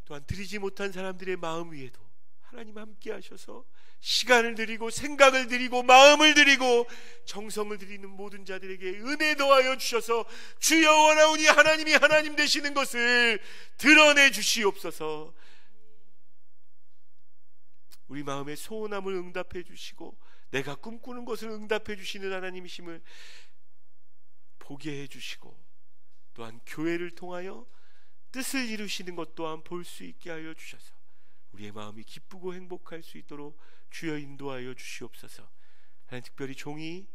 또한 드리지 못한 사람들의 마음 위에도 하나님 함께 하셔서 시간을 드리고 생각을 드리고 마음을 드리고 정성을 드리는 모든 자들에게 은혜 더하여 주셔서 주여 원하오니 하나님이 하나님 되시는 것을 드러내 주시옵소서. 우리 마음의 소원함을 응답해 주시고 내가 꿈꾸는 것을 응답해 주시는 하나님이심을 보게 해 주시고, 또한 교회를 통하여 뜻을 이루시는 것 또한 볼 수 있게 하여 주셔서 우리의 마음이 기쁘고 행복할 수 있도록 주여 인도하여 주시옵소서. 하나님, 특별히 종이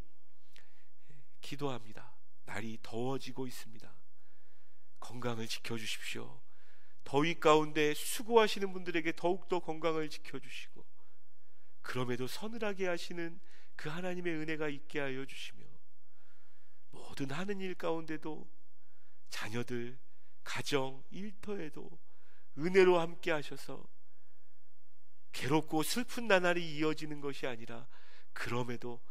기도합니다. 날이 더워지고 있습니다. 건강을 지켜주십시오. 더위 가운데 수고하시는 분들에게 더욱더 건강을 지켜주시고, 그럼에도 서늘하게 하시는 그 하나님의 은혜가 있게 하여 주시며, 모든 하는 일 가운데도 자녀들, 가정, 일터에도 은혜로 함께 하셔서 괴롭고 슬픈 나날이 이어지는 것이 아니라 그럼에도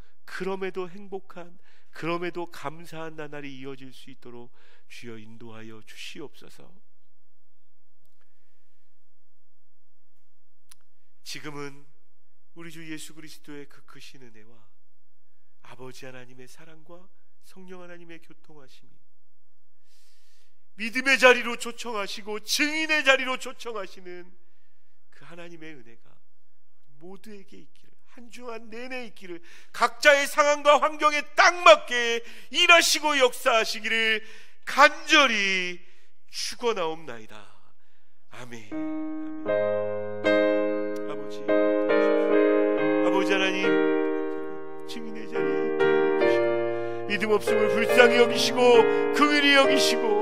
행복한, 그럼에도 감사한 나날이 이어질 수 있도록 주여 인도하여 주시옵소서. 지금은 우리 주 예수 그리스도의 그 크신 은혜와 아버지 하나님의 사랑과 성령 하나님의 교통하심이 믿음의 자리로 초청하시고 증인의 자리로 초청하시는 그 하나님의 은혜가 모두에게 있기를, 한 주간 내내 있기를, 각자의 상황과 환경에 딱 맞게 일하시고 역사하시기를 간절히 축원하옵나이다. 아멘. 아버지 하나님, 증인의 자리에 있게 해주시고 믿음 없음을 불쌍히 여기시고 긍휼히 여기시고